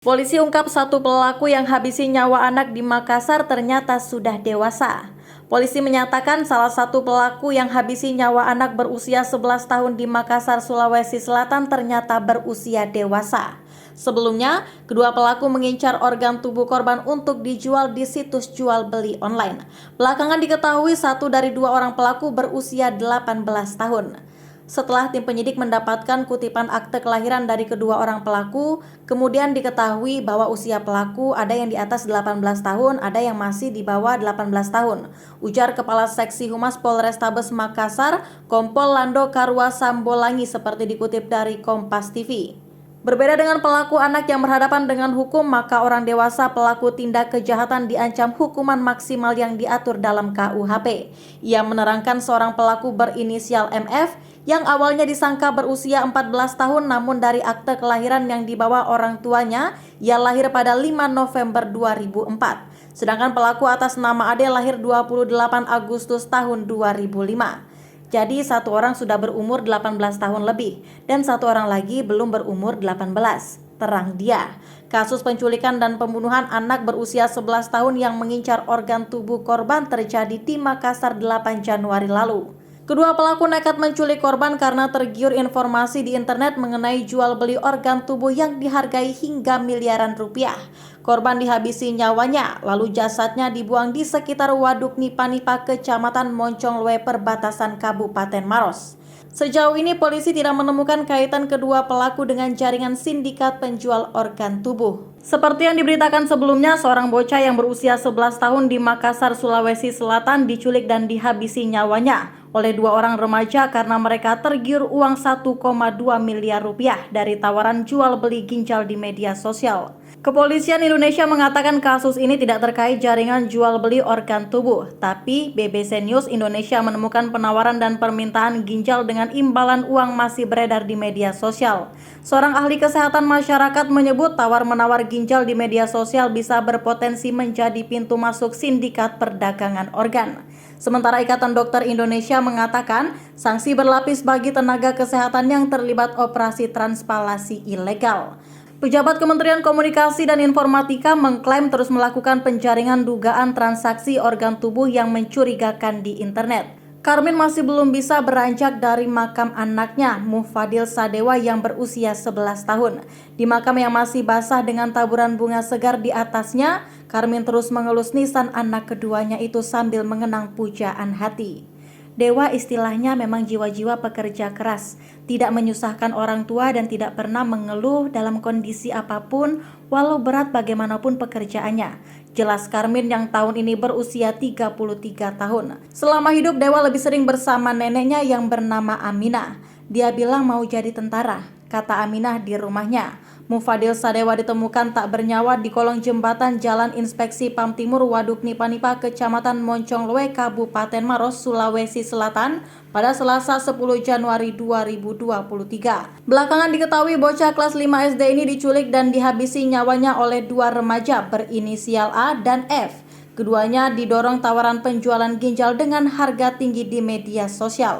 Polisi ungkap satu pelaku yang habisi nyawa anak di Makassar ternyata sudah dewasa. Polisi menyatakan salah satu pelaku yang habisi nyawa anak berusia 11 tahun di Makassar, Sulawesi Selatan ternyata berusia dewasa. Sebelumnya, kedua pelaku mengincar organ tubuh korban untuk dijual di situs jual beli online. Belakangan diketahui satu dari dua orang pelaku berusia 18 tahun. Setelah tim penyidik mendapatkan kutipan akte kelahiran dari kedua orang pelaku, kemudian diketahui bahwa usia pelaku ada yang di atas 18 tahun, ada yang masih di bawah 18 tahun. Ujar Kepala Seksi Humas Polrestabes Makassar, Kompol Lando Karua Sambolangi seperti dikutip dari Kompas TV. Berbeda dengan pelaku anak yang berhadapan dengan hukum, maka orang dewasa pelaku tindak kejahatan diancam hukuman maksimal yang diatur dalam KUHP. Ia menerangkan seorang pelaku berinisial MF yang awalnya disangka berusia 14 tahun namun dari akte kelahiran yang dibawa orang tuanya, ia lahir pada 5 November 2004. Sedangkan pelaku atas nama Ade lahir 28 Agustus tahun 2005. Jadi satu orang sudah berumur 18 tahun lebih dan satu orang lagi belum berumur 18. Terang dia, kasus penculikan dan pembunuhan anak berusia 11 tahun yang mengincar organ tubuh korban terjadi di Makassar 8 Januari lalu. Kedua pelaku nekat menculik korban karena tergiur informasi di internet mengenai jual beli organ tubuh yang dihargai hingga miliaran rupiah. Korban dihabisi nyawanya, lalu jasadnya dibuang di sekitar Waduk Nipa-Nipa, Kecamatan Moncongloe, perbatasan Kabupaten Maros. Sejauh ini polisi tidak menemukan kaitan kedua pelaku dengan jaringan sindikat penjual organ tubuh. Seperti yang diberitakan sebelumnya, seorang bocah yang berusia 11 tahun di Makassar, Sulawesi Selatan diculik dan dihabisi nyawanya oleh dua orang remaja karena mereka tergiur uang 1,2 miliar rupiah dari tawaran jual beli ginjal di media sosial. Kepolisian Indonesia mengatakan kasus ini tidak terkait jaringan jual beli organ tubuh, tapi BBC News Indonesia menemukan penawaran dan permintaan ginjal dengan imbalan uang masih beredar di media sosial. Seorang ahli kesehatan masyarakat menyebut tawar-menawar ginjal di media sosial bisa berpotensi menjadi pintu masuk sindikat perdagangan organ. Sementara Ikatan Dokter Indonesia mengatakan sanksi berlapis bagi tenaga kesehatan yang terlibat operasi transplantasi ilegal. Pejabat Kementerian Komunikasi dan Informatika mengklaim terus melakukan penjaringan dugaan transaksi organ tubuh yang mencurigakan di internet. Karmin masih belum bisa beranjak dari makam anaknya, Mufadil Sadewa yang berusia 11 tahun. Di makam yang masih basah dengan taburan bunga segar di atasnya, Karmin terus mengelus nisan anak keduanya itu sambil mengenang pujaan hati. Dewa istilahnya memang jiwa-jiwa pekerja keras, tidak menyusahkan orang tua dan tidak pernah mengeluh dalam kondisi apapun walau berat bagaimanapun pekerjaannya. Jelas Karmin yang tahun ini berusia 33 tahun. Selama hidup Dewa lebih sering bersama neneknya yang bernama Aminah. Dia bilang mau jadi tentara, kata Aminah di rumahnya. Mufadil Sadewa ditemukan tak bernyawa di kolong jembatan Jalan Inspeksi Pam Timur Waduk Nipa-Nipa, Kecamatan Moncongloe, Kabupaten Maros, Sulawesi Selatan pada Selasa 10 Januari 2023. Belakangan diketahui bocah kelas 5 SD ini diculik dan dihabisi nyawanya oleh dua remaja berinisial A dan F. Keduanya didorong tawaran penjualan ginjal dengan harga tinggi di media sosial.